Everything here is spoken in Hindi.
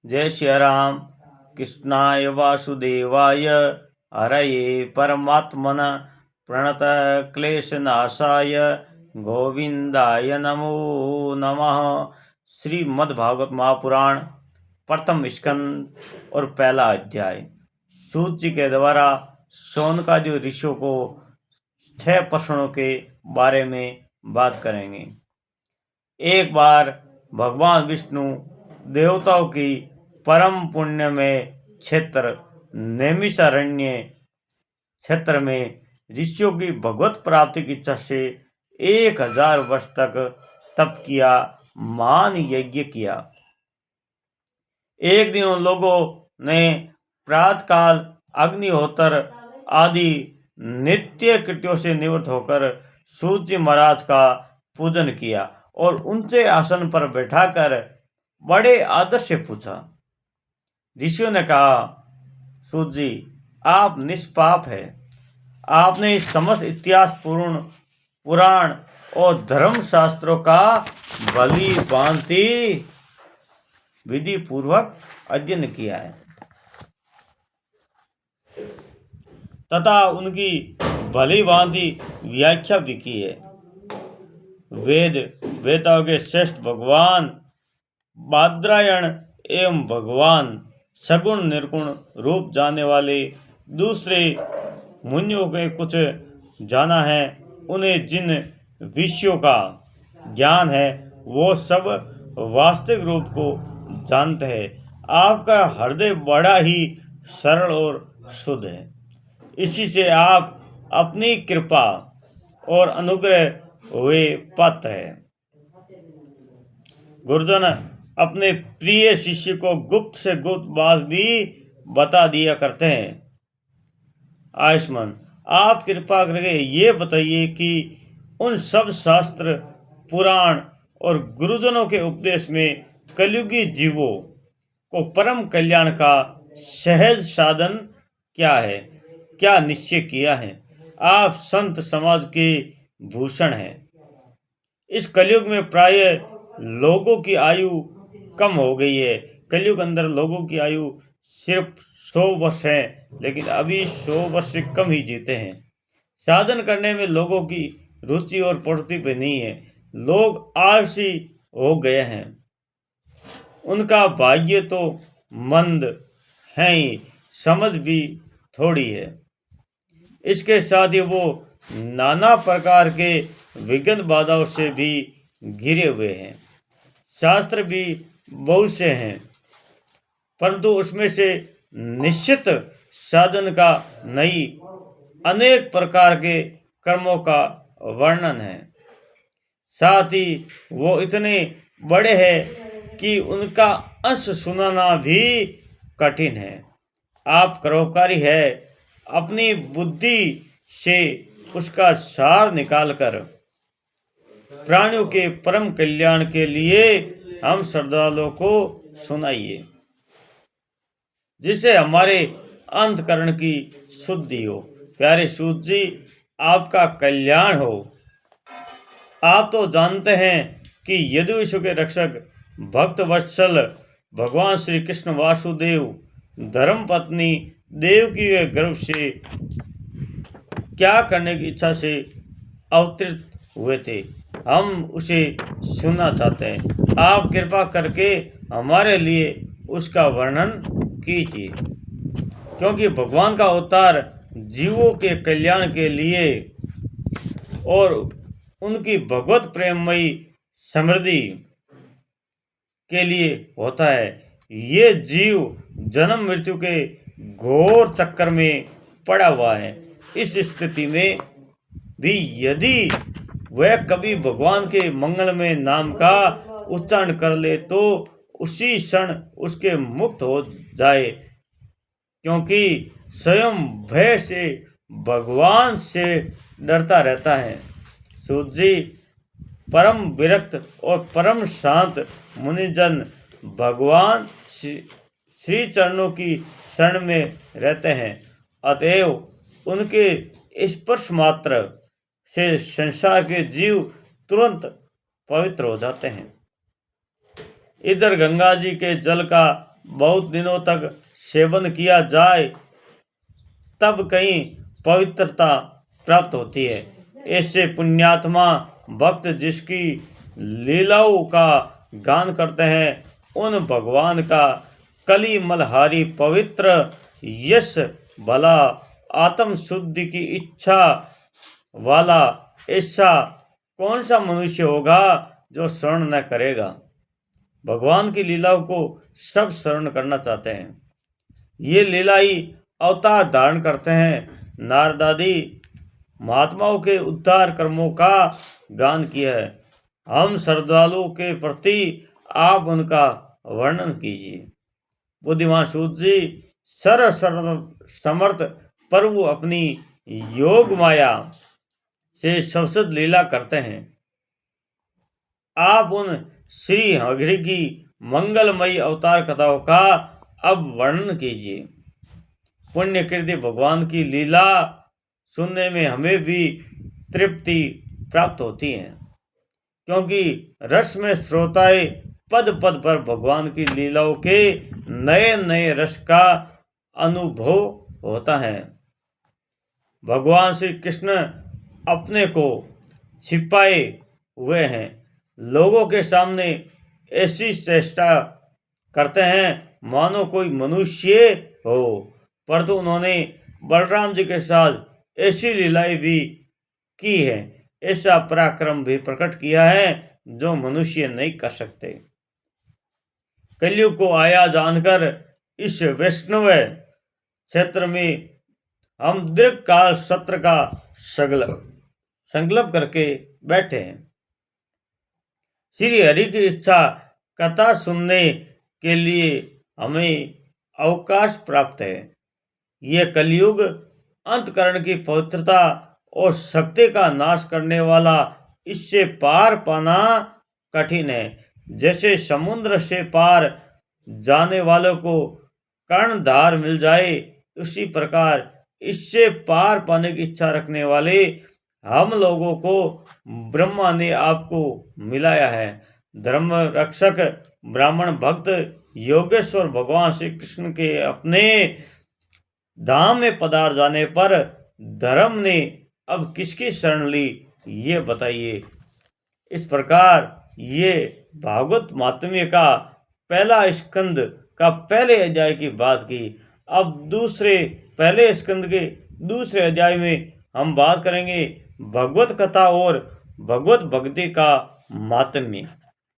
जय श्री राम। कृष्णाय वासुदेवाय हरये परमात्मन प्रणत क्लेशनाशाय गोविंदाय नमो नमः। श्रीमद्भागवत महापुराण प्रथम स्कंद और पहला अध्याय। सूत जी के द्वारा शौनकादि ऋषियों को 6 प्रश्नों के बारे में बात करेंगे। एक बार भगवान विष्णु देवताओं की परम पुण्य में क्षेत्र नैमिषारण्य क्षेत्र में ऋषियों की भगवत प्राप्ति की इच्छा से 1000 वर्ष तक तप किया, महान यज्ञ किया। एक दिन उन लोगों ने प्रातःकाल अग्निहोत्र आदि नित्य कृत्यों से निवृत्त होकर सूत जी महाराज का पूजन किया और उनसे आसन पर बैठाकर बड़े आदर से पूछा। ऋषियों ने कहा, सूत जी, आप निष्पाप है। आपने समस्त इतिहास पुराण और धर्म शास्त्रों का भली भांति विधि पूर्वक अध्ययन किया है तथा उनकी भली भांति व्याख्या भी की है। वेदाओं के श्रेष्ठ भगवान बादरायण एवं भगवान सगुण निर्गुण रूप जानने वाले दूसरे मुनियों के कुछ जाना है। उन्हें जिन विषयों का ज्ञान है वो सब वास्तविक रूप को जानते हैं। आपका हृदय बड़ा ही सरल और शुद्ध है। इसी से आप अपनी कृपा और अनुग्रह हुए पात्र है। गुरुजन अपने प्रिय शिष्य को गुप्त से गुप्त बात भी बता दिया करते हैं। आयुष्मान, आप कृपा करके ये बताइए कि उन सब शास्त्र पुराण और गुरुजनों के उपदेश में कलयुगी जीवों को परम कल्याण का सहज साधन क्या है, क्या निश्चय किया है? आप संत समाज के भूषण हैं। इस कलयुग में प्राय लोगों की आयु कम हो गई है। कलयुग अंदर लोगों की आयु सिर्फ 100 वर्ष है, लेकिन अभी 100 वर्ष से कम ही जीते हैं। साधन करने में लोगों की रुचि और प्रवृत्ति पे नहीं है। लोग आलसी हो गए हैं। उनका भाग्य तो मंद है ही, समझ भी थोड़ी है। इसके साथ ही वो नाना प्रकार के विघ्न बाधाओं से भी घिरे हुए हैं। शास्त्र भी बहुत से हैं, परंतु उसमें से निश्चित साधन का नहीं, अनेक प्रकार के कर्मों का वर्णन है। साथ ही वो इतने बड़े हैं कि उनका अंश सुनाना भी कठिन है। आप परोपकारी है, अपनी बुद्धि से उसका सार निकालकर प्राणियों के परम कल्याण के लिए हम श्रद्धालुओं को सुनाइए, जिससे हमारे अंतकरण की शुद्धि हो। प्यारे सूत जी, आपका कल्याण हो। आप तो जानते हैं कि यदु विश्व के रक्षक भक्त वत्सल भगवान श्री कृष्ण वासुदेव धर्म पत्नी देवकी के गर्भ से क्या करने की इच्छा से अवतरित हुए थे, हम उसे सुनना चाहते हैं। आप कृपा करके हमारे लिए उसका वर्णन कीजिए, क्योंकि भगवान का अवतार जीवों के कल्याण के लिए और उनकी भगवत प्रेममयी समृद्धि के लिए होता है। ये जीव जन्म मृत्यु के घोर चक्कर में पड़ा हुआ है। इस स्थिति में भी यदि वह कभी भगवान के मंगलमय नाम का उच्चारण कर ले तो उसी क्षण उसके मुक्त हो जाए, क्योंकि स्वयं भय से भगवान से डरता रहता है। सूत जी, परम विरक्त और परम शांत मुनिजन भगवान श्री चरणों की शरण में रहते हैं। अतएव उनके स्पर्श मात्र से संसार के जीव तुरंत पवित्र हो जाते हैं। इधर गंगा जी के जल का बहुत दिनों तक सेवन किया जाए तब कहीं पवित्रता प्राप्त होती है। ऐसे पुण्यात्मा भक्त जिसकी लीलाओं का गान करते हैं उन भगवान का कली मलहारी पवित्र यश भला आत्म शुद्धि की इच्छा वाला ऐसा कौन सा मनुष्य होगा जो शरण न करेगा। भगवान की लीलाओं को सब शरण करना चाहते हैं। ये लीलाई अवतार धारण करते हैं। नारद आदि महात्माओं के उद्धार कर्मों का गान किया है। हम श्रद्धालुओं के प्रति आप उनका वर्णन कीजिए। बुद्धिमान सूत जी सर्व समर्थ प्रभु अपनी योग माया से सवसद लीला करते हैं। आप उन श्री हरि की मंगलमयी अवतार कथाओं का अब वर्णन कीजिए। पुण्यकृति भगवान की लीला सुनने में हमें भी तृप्ति प्राप्त होती है, क्योंकि रस में श्रोताएं पद पद पर भगवान की लीलाओं के नए नए रस का अनुभव होता है। भगवान श्री कृष्ण अपने को छिपाए हुए हैं, लोगों के सामने ऐसी चेष्टा करते हैं मानो कोई मनुष्य हो, परंतु उन्होंने बलराम जी के साथ ऐसी लीलाएं भी की है, ऐसा पराक्रम भी प्रकट किया है जो मनुष्य नहीं कर सकते। कलयुग को आया जानकर इस वैष्णव क्षेत्र में हम दीर्घ काल सत्र का संकल्प करके बैठे हैं। श्री हरि की इच्छा कथा सुनने के लिए हमें अवकाश प्राप्त है। यह कलयुग अंतकरण की पवित्रता और शक्ति का नाश करने वाला, इससे पार पाना कठिन है। जैसे समुद्र से पार जाने वालों को कर्णधार मिल जाए, उसी प्रकार इससे पार पाने की इच्छा रखने वाले हम लोगों को ब्रह्मा ने आपको मिलाया है। धर्म रक्षक ब्राह्मण भक्त योगेश्वर भगवान श्री कृष्ण के अपने धाम में पधार जाने पर धर्म ने अब किसकी शरण ली, ये बताइए। इस प्रकार ये भागवत महात्म्य का पहला स्कंद का पहले अध्याय की बात की। अब पहले स्कंद के दूसरे अध्याय में हम बात करेंगे भगवत कथा और भगवत भक्ति का महात्म्य।